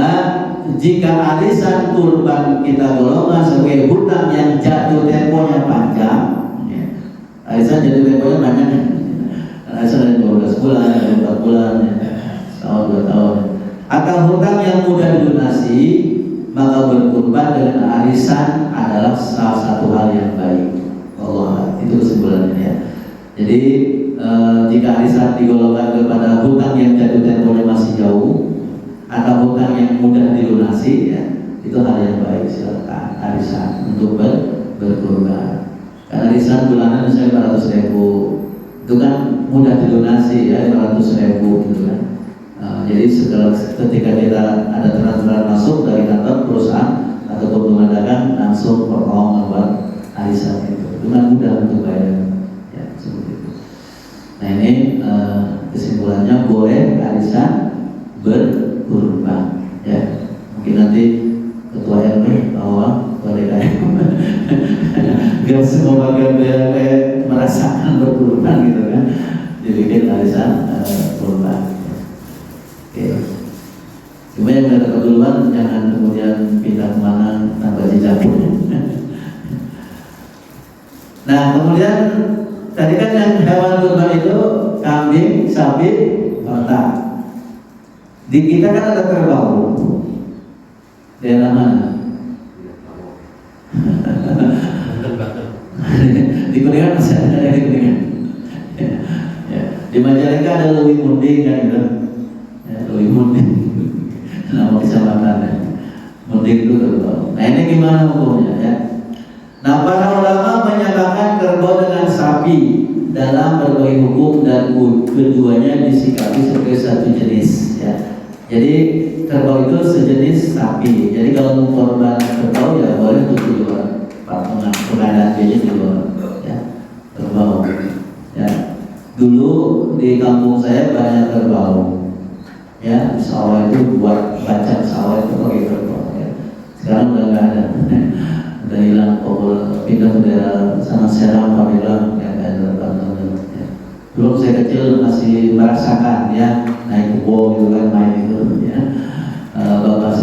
jika arisan kurban kita golongkan sebagai hutang yang jatuh temponya panjang, ya. Arisan jatuh temponya banyak ya. Arisan ada 12 bulan, ada 4 bulan, ya. Tahun 2 tahun. Atau hutang yang mudah dilunasi, maka berkurban dengan arisan adalah salah satu hal yang baik. Allah, itu kesimpulannya ya. Jadi jika arisan digolongkan kepada hutang yang jatuh temponya masih jauh atau hutang yang mudah dilunasi ya, itu hal yang baik, silakan arisan untuk berkurban. Karena arisan bulanan misalnya 400.000 itu kan mudah dilunasi ya, 500.000 gitu kan. Jadi ketika kita ada transfer masuk dari kantor perusahaan ataupun rumah dagang, langsung potong membuat arisan itu dengan mudah untuk bayar. Nah ini kesimpulannya boleh arisan berkurban ya. Mungkin nanti ketua RW bahwa boleh kayak biar semua bagian BRW merasakan berkurban gitu kan. Jadi bikin arisan kurban. Oke. Cuma yang nggak berkurban jangan kemudian pindah kemana tanpa jejak. Nah kemudian tadi kan yang hewan kurban itu kambing, sapi, onta. Di kita kan ada kerbau. Daerah mana? Di Kuningan masih ada yang di Kuningan. Ya. Di Majalengka ada Lewi Munding kan gitu. Ya, Lewi Munding. Nama kecamatannya. Munding itu kerbau. Nah ini gimana hukumnya ya? Nah para ulama menyatakan kerbau dengan sapi dalam berbagai hukum dan keduanya disikapi sebagai satu jenis ya. Jadi kerbau itu sejenis sapi. Jadi kalau korban kerbau ya boleh untuk dijual. Pengadaan biaya dijual ya. Kerbau ya. Dulu di kampung saya banyak kerbau ya. Sawah itu buat bacak sawah itu pakai kerbau ya. Sekarang udah nggak ada. Udah hilang, pindah ke daerah sana Serang, Pamilang, ya ada bantuan ya. Dulu saya kecil masih merasakan ya naik kubo gitu kan, main itu ya. Bapak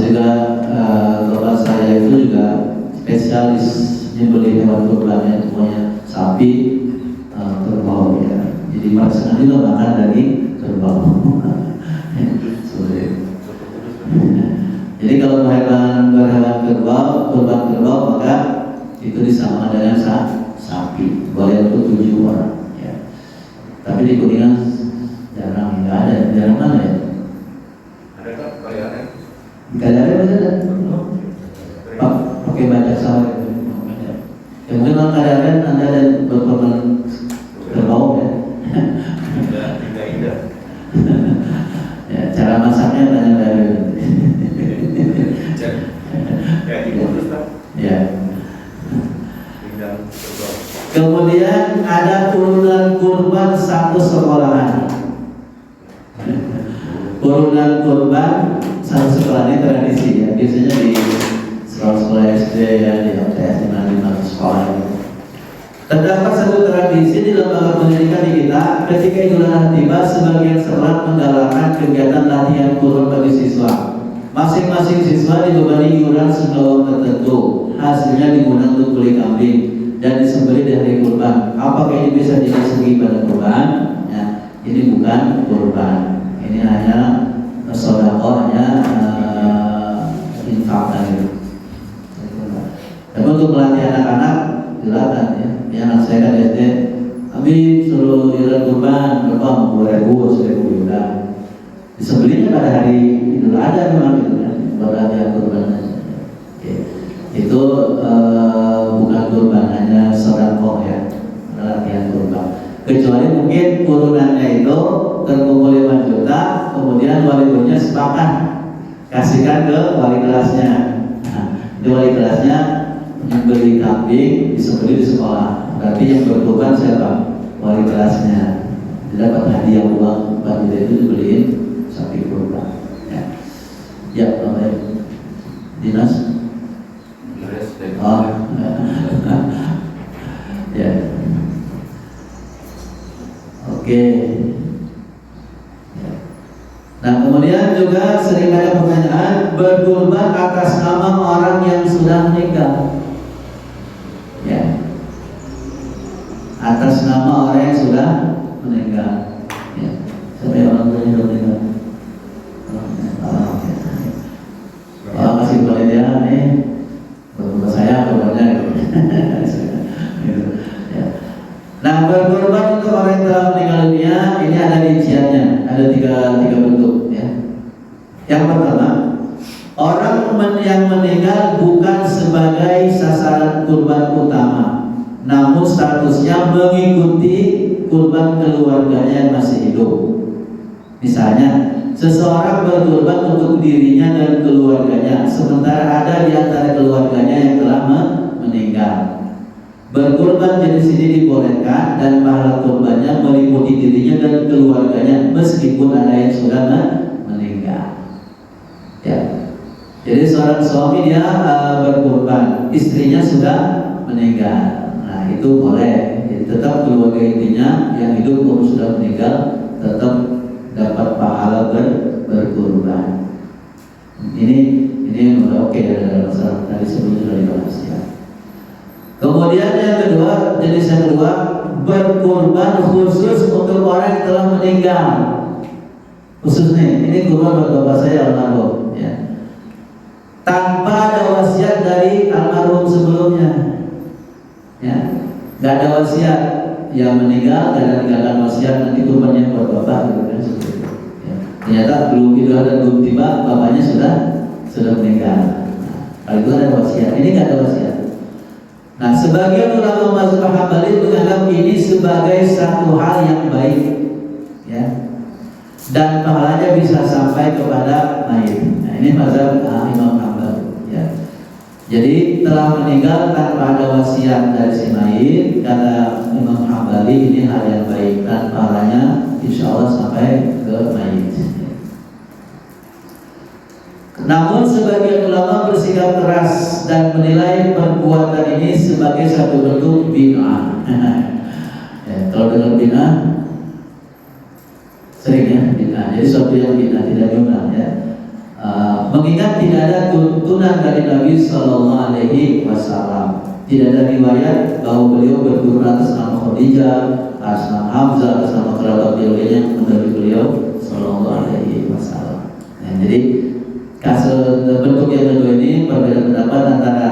saya itu juga spesialis nyembelih hewan kurbannya, semuanya sapi, kerbau ya. Jadi merasakan juga makan daging kerbau. Jadi kalau berhewan kerbau, kurban kerbau maka itu disamakan dengan sapi. Boleh untuk 7 orang. Ya. Tapi di Kuningan jarang, nggak ada. Jarang mana ya?
Ada kan Kaliaren?
Kaliaren masih ada. Pakai bajak sawah. Ya mungkin orang Kaliaren Anda ada berkorban kerbau ya.
Indah.
Ya, cara masaknya tanya dari.
Kayak di Kudus kan?
Ya.
Tinggal kerbau.
Kemudian ada urunan kurban satu sekolahan. Urunan kurban satu sekolah ini tradisi ya. Biasanya di sekolah SD ya, di OTS di sekolah itu. Terdapat satu tradisi di lembaga pendidikan di kita, ketika Idul Adha tiba, sebagian sekolah menggalakkan kegiatan latihan kurban bagi siswa. Masing-masing siswa dibebani iuran sejumlah uang tertentu. Hasilnya digunakan untuk beli kambing dan disembelih di hari kurban. Apakah ini bisa disebut pada kurban? Ya, ini bukan kurban. Ini hanya sedekah, hanya infak gitu. Tapi untuk melatih anak-anak silakan ya. Ya anak saya kan SD, kami suruh iuran kurban berapa 2.000, 1.000 iuran. Disembelihnya pada hari Idul Adha memang gitu kan, pada latihan kurban aja. Oke. Itu bukan kurban, hanya sedekah ya, latihan kurban. Kecuali mungkin urunannya itu terkumpul 5 juta, kemudian wali muridnya sepakat kasihkan ke wali kelasnya. Nah, itu wali kelasnya yang beli kambing disembelih di sekolah. Berarti yang berkorban siapa? Wali kelasnya. Dia dapat hadiah uang 4 juta itu dibeliin sapi kurban. Ya, ya, baik. Dinas. Oh, ya. Oke. Nah, kemudian juga sering ada pertanyaan berkurban atas nama orang yang sudah meninggal. Ya. Atas nama orang yang sudah meninggal. Ya. Siapa yang orang tuanya sudah meninggal? Oh, kasih kepada dia nih. Berkurban saya kurbannya gitu. Ya. Nah, berkorban untuk orang yang telah meninggal dunia ini ada rinciannya, ada tiga bentuk ya. Yang pertama, orang yang meninggal bukan sebagai sasaran kurban utama, namun statusnya mengikuti kurban keluarganya yang masih hidup. Misalnya, seseorang berkorban untuk dirinya dan keluarganya, sementara ada di antara keluarganya yang telah meninggal. Berkorban jenis ini dibolehkan dan pahala kurbannya meliputi dirinya dan keluarganya meskipun ada yang sudah meninggal. Ya. Jadi seorang suami dia berkorban, istrinya sudah meninggal. Nah, itu boleh. Jadi tetap keluarga intinya yang hidup pun sudah meninggal tetap dapat pahala berkorban. Ini udah oke ya dalam masalah tadi sebelumnya sudah dibahas ya. Kemudian yang kedua, jenis yang kedua, berkurban khusus untuk orang yang telah meninggal. Khusus nih, ini kurban buat bapak saya almarhum ya. Tanpa ada wasiat dari almarhum sebelumnya. Ya, nggak ada wasiat, yang meninggal nggak ada meninggalkan wasiat, nanti kurbannya buat bapak gitu kan seperti itu. Ya. Ternyata belum tidur dan belum tiba, bapaknya sudah meninggal. Nah, kalau itu ada wasiat, ini nggak ada wasiat. Nah, sebagian ulama mazhab Hambali menganggap ini sebagai satu hal yang baik, ya, dan pahalanya bisa sampai kepada mayit. Nah, ini mazhab Imam Hambali, ya. Jadi telah meninggal tanpa ada wasiat dari si mayit, kata Imam Hambali ini hal yang baik dan pahalanya insya Allah sampai ke mayit. Namun sebagian ulama bersikap keras dan menilai perbuatan ini sebagai satu bentuk bid'ah. Ya, kalau dengan bid'ah sering ya bid'ah. Jadi suatu yang bid'ah tidak diundang ya. Mengingat tidak ada tuntunan dari Nabi Sallallahu Alaihi Wasallam, tidak ada riwayat bahwa beliau berkurban atas nama Khadijah, atas nama Hamzah, atas nama kerabat beliau dari beliau Sallallahu Alaihi Wasallam. Nah, jadi kasus bentuk yang kedua ini perbedaan pendapat antara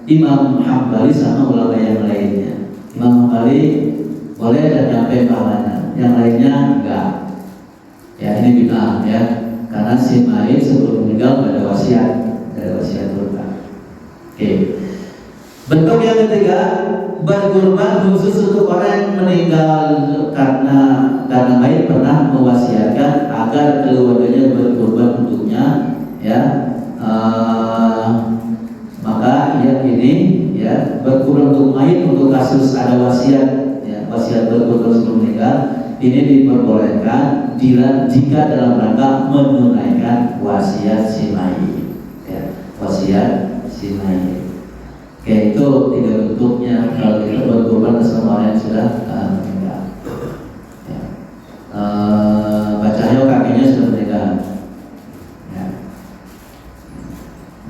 Imam Hambali sama ulama yang lainnya. Imam Hambali boleh dan sampai pahalanya, yang lainnya enggak. Ya, ini bid'ah ya, karena si mayit sebelum meninggal tidak ada wasiat kurban. Oke. Bentuk yang ketiga, berkurban khusus untuk orang yang meninggal karena mayit pernah mewasiatkan agar keluarganya berkurban untuknya. Ya, maka ya ini ya berkurban untuk mayit untuk kasus ada wasiat ya, wasiat berkurban sebelum meninggal ini diperbolehkan jika dalam rangka menunaikan wasiat si mayit ya, wasiat si mayit. Oke, itu tiga bentuknya kalau kita berkurban bersama orang yang sudah meninggal ya. Pak Cahyo kakinya sudah meninggal,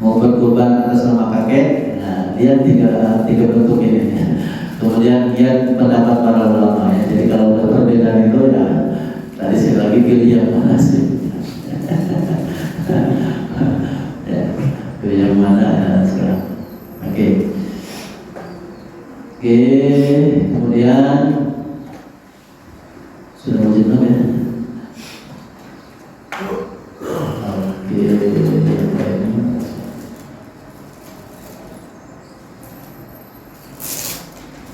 mau berkurban atas nama kakek, nah dia tiga bentuk ini. Kemudian dia pendapat para ulama ya. Jadi kalau udah perbedaan itu ya tadi saya lagi pilih yang mana sih? Ya, pilih yang mana ya sekarang. Oke. Kemudian sudah mau jenuh ya.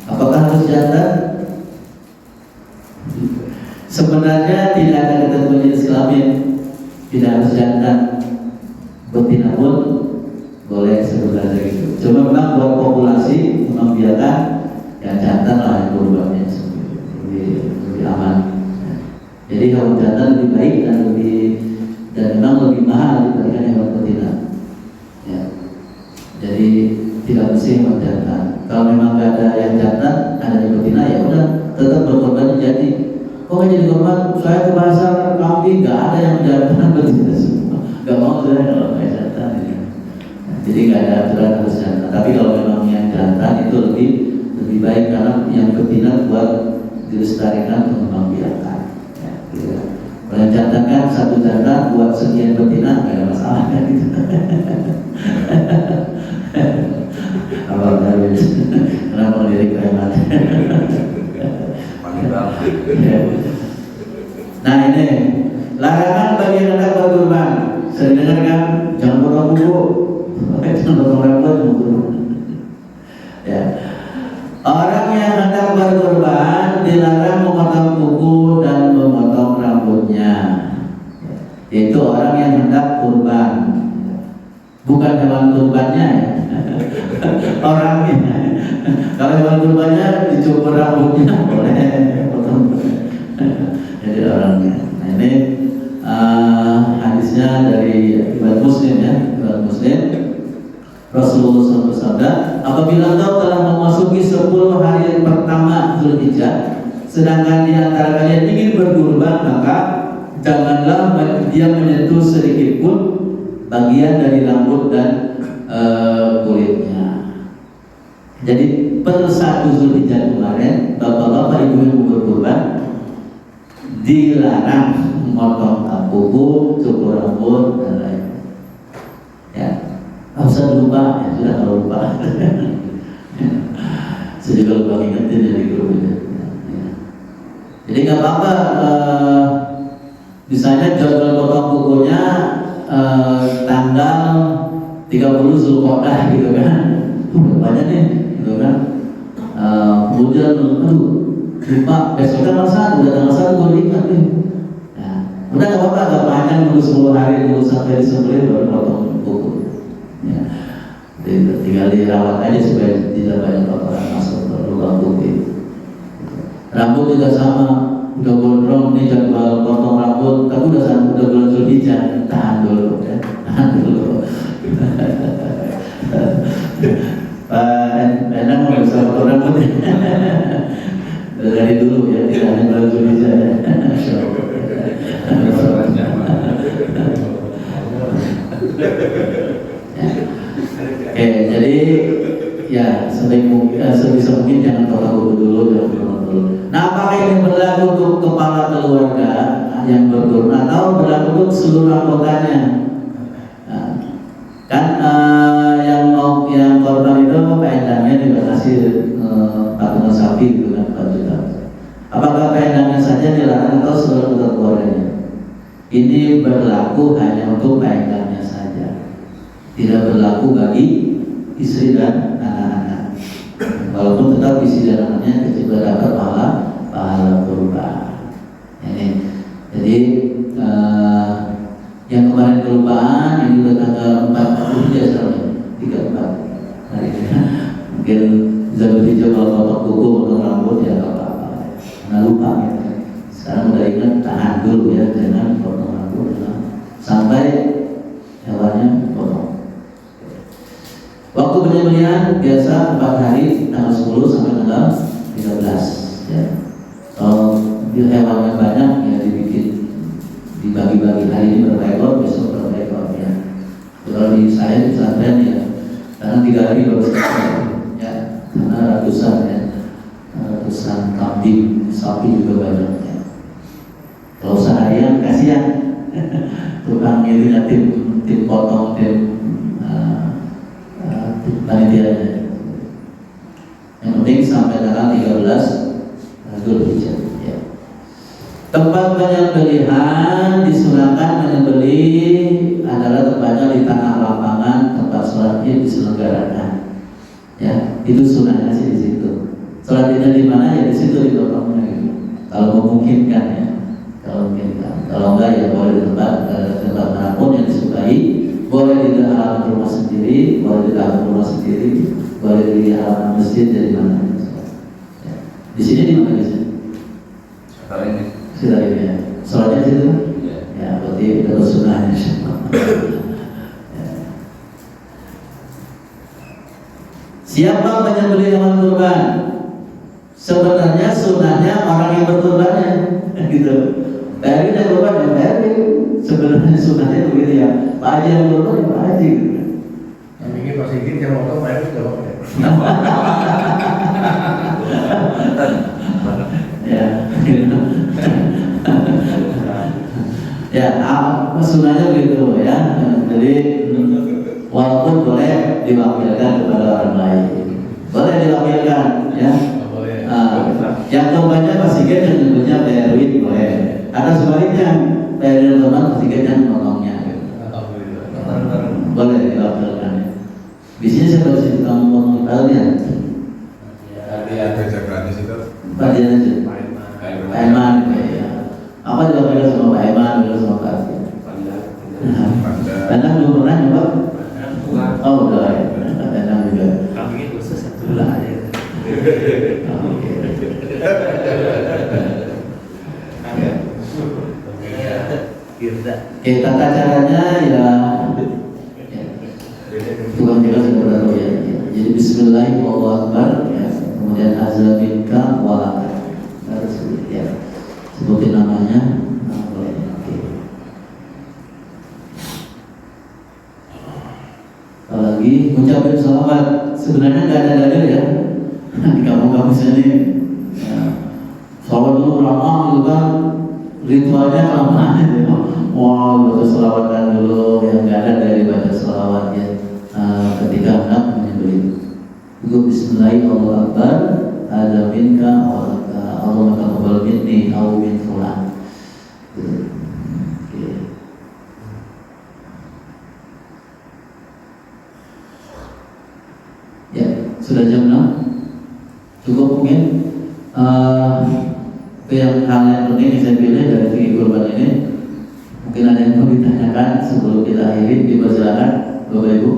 Apakah harus janda? Sebenarnya tidak ada ketentuan jenis kelamin, tidak harus jantan, betina pun boleh sebenarnya gitu. Cuma memang buat populasi memang biarkan yang jantan lah yang kurbannya lebih aman. Jadi hewan jantan lebih baik dan memang lebih mahal dibandingkan hewan betina. Ya. Jadi tidak mesti hewan jantan. Kalau memang nggak ada yang jantan, ada yang betina, ya udah tetap berkorban jadi. Kok nggak jadi korban? Saya ke pasar kambing nggak ada yang jantan betina semua. Nggak mau saya kalau nggak jantan. Ya. Jadi nggak ada aturan harus jantan. Tapi kalau memang yang jantan itu lebih baik karena yang betina buat dilestarikan untuk membiarkan. Ya, gitu. Kalau yang jantan kan satu jantan buat sekian betina nggak ada masalah kan gitu. Abang Darwin, kenapa lirik preman? Nah ini larangan bagi yang hendak berkurban. Sering dengar kan? Jangan potong kuku, jangan potong rambut, ya. Orang yang hendak berkurban dilarang memotong kuku dan memotong rambutnya. Yaitu orang yang hendak kurban, bukan hewan kurbannya, ya. Orangnya. Kalau hewan kurbannya dicukur rambutnya boleh, potong. Jadi orangnya. Nah ini hadisnya dari riwayat Muslim ya, riwayat Muslim. Rasulullah SAW bersabda, apabila engkau telah memasuki 10 hari pertama Zulhijjah, sedangkan di antara kalian ingin berkurban, maka janganlah dia menyentuh sedikit pun bagian dari rambut dan kulitnya. Jadi per 1 Zulhijjah kemarin, bapak-bapak ibu yang mau berkurban dilarang memotong kuku, cukur rambut dan lain. Ya, usah lupa, ya sudah kalau lupa. Saya juga lupa ingetin dari grupnya. Ya. Jadi nggak apa-apa. Misalnya jadwal potong kukunya tanggal 30 Zulqa'dah gitu kan, banyak nih gitu kan. Kemudian lupa besoknya masa udah tanggal 1 gue ingat nih. Nah, udah nggak apa-apa, nggak panjang nunggu 10 hari, nunggu sampai disembelih baru potong kuku. Ya, tinggal dirawat aja supaya tidak banyak kotoran masuk ke lubang kuku. Rambut juga sama, udah gondrong nih jadwal potong rambut, tapi udah bulan Zulhijjah, tahan dulu ya, tahan dulu. Pak Endang mau bisa potong rambut dari dulu ya, tidak hanya bulan Zulhijjah ya. Jadi ya sebisa mungkin jangan potong kuku dulu, jangan potong dulu. Nah, apakah ini berlaku untuk kepala keluarga yang berkurban atau berlaku untuk seluruh anggotanya? Nah, kan yang korban itu peendangnya dibatasi patungan sapi gitu kan, 4 juta. Apakah peendangnya saja dilarang atau seluruh anggota keluarganya? Ini berlaku hanya untuk peendangnya saja, tidak berlaku bagi istri dan anak-anak. Walaupun tetap istri dan anaknya juga dapat pahala kurban. Ini jadi yang kemarin kelupaan ini udah tanggal 4 Zulhijjah sekarang 34 hari ini. Mungkin Zulhijjah kalau potong kuku, potong rambut ya nggak apa-apa. Karena lupa ya. Sekarang udah ingat, tahan dulu ya, jangan potong rambut sampai hewannya potong. Waktu penyembelihan biasa 4 hari, tanggal 10 sampai tanggal 13 ya. Kalau hewannya banyak ya dibikin, dibagi-bagi, hari ini berapa ekor, besok berapa ekor ya. Kalau di saya di pesantren ya, karena 3 hari baru selesai ya, karena ratusan kambing, sapi juga banyak ya. Kalau seharian kasihan tukang ini tim potong, tim panitianya. Yang penting sampai tanggal 13 Zulhijjah ya. Tempat penyembelihan disunahkan menyembelih adalah tempatnya di tanah lapangan tempat sholat Id diselenggarakan. Ya, itu sunahnya sih di situ. Sholat Idnya di mana ya di situ dipotongnya gitu. Kalau memungkinkan ya. kalau memungkinkan. Kalau enggak ya boleh di tempat manapun yang disukai. Boleh di halaman rumah sendiri, boleh di halaman rumah sendiri, boleh di halaman masjid, dari mana. Ya. Di sini di mana sih?
Sekarang ini.
Sudah ini ya. Soalnya situ. Ya, berarti kita bersunah insyaallah. Ya. Siapa menyembelih hewan kurban? Sebenarnya sunahnya orang yang berkurbannya, gitu. Pak yang kurban ya Pak. Sebenarnya sunahnya begitu ya. Pak Haji yang kurban ya Pak Haji.
Yang ingin Pak Sigit yang mau Pak Haji jawab ya.
Ya, gitu. Ya, sunahnya begitu ya. Jadi walaupun boleh diwakilkan kepada orang lain, boleh diwakilkan ya. Yang korbannya Pak Sigit yang nyebutnya Pak Erwin boleh. Ada sebaliknya Pak Erwin korban Pak Sigit yang nolongnya. Boleh diwakilkan. Biasanya saya tahu sih kamu ngomong kalian.
Ada gratis itu.
Pak Dian aja. Pak Eman, ya. Apa diwakilkan sama Pak Eman, juga sama Pak Arfi. Padahal belum pernah nyoba. Oh udah ya. Padahal juga.
Kami ini khusus satu lah ya.
Oke, tata caranya ya Tuhan kita sudah tahu ya. Jadi Bismillahirrahmanirrahim ya. Kemudian azaminka walaka. Harus ya. Sebutin namanya. Nah, boleh. Oke. Apalagi mengucapkan salawat. Sebenarnya nggak ada dalil ya. Di kampung-kampung sini ya. Salawat dulu ramah gitu kan. Ritualnya ramah gitu. Wah, baca selawatan dulu yang nggak ada dari baca selawat ya. Ketika hendak menyembelih. Itu Bismillahirrahmanirrahim. Ada minka Allah taqabbal minni aw min fulan. Ya, sudah jam 6. Cukup mungkin yang hal yang penting yang saya pilih dari fikih kurban ini. Mungkin ada yang mau ditanyakan sebelum kita akhiri, dipersilakan Bapak Ibu.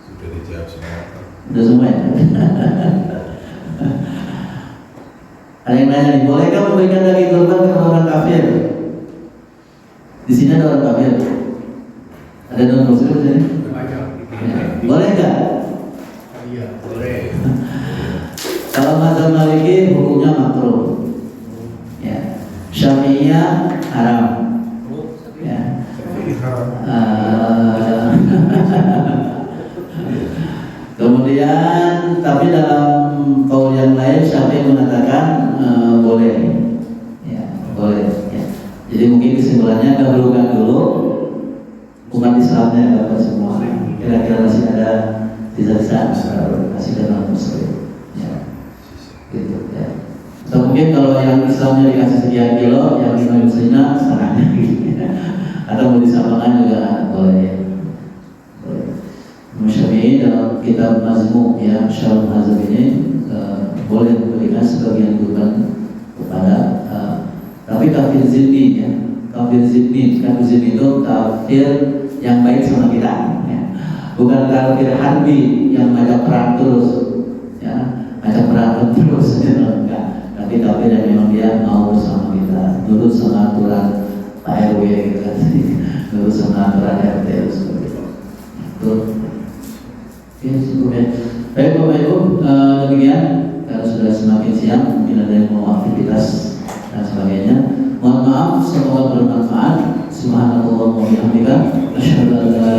Sudah dijawab semua.
Udah semua ya? Ada yang nanya nih, bolehkah memberikan daging kurban kepada orang kafir? Di sini ada orang kafir. Ada non muslim di sini? Ya. Boleh nggak?
Iya, boleh.
Kalau mazhab Maliki hukumnya makruh. Ya. Syafi'iyah haram. Ya. Kemudian tapi dalam kaul yang lain Syafi'i mengatakan boleh. Ya, boleh ya. Jadi mungkin kesimpulannya dahulukan dulu umat Islamnya dapat semua. Kira-kira masih ada sisa-sisa masih ada non muslim. Ya. Gitu ya. Atau mungkin kalau yang Islamnya dikasih sekian kilo, yang non muslimnya setengahnya atau mau disamakan juga boleh. Syafi'i dalam kitab Mazmu ya Syarh Mazhab ini boleh memberikan sebagian kurban kepada tapi kafir zimmi ya. Kafir zimmi itu kafir yang baik sama kita ya. Bukan kafir harbi yang ngajak perang terus ya, ngajak perang terus gitu. Enggak. Tapi kafir yang memang dia mau bersama kita, nurut sama aturan Pak RW gitu kan. Nurut sama aturan RT seperti itu. Ya, cukup ya. Baik Bapak Ibu, demikian karena sudah semakin siang, mungkin ada yang mau aktivitas dan sebagainya. Mohon maaf, semoga bermanfaat. Subhanallah wa bihamdika, asyhadu an la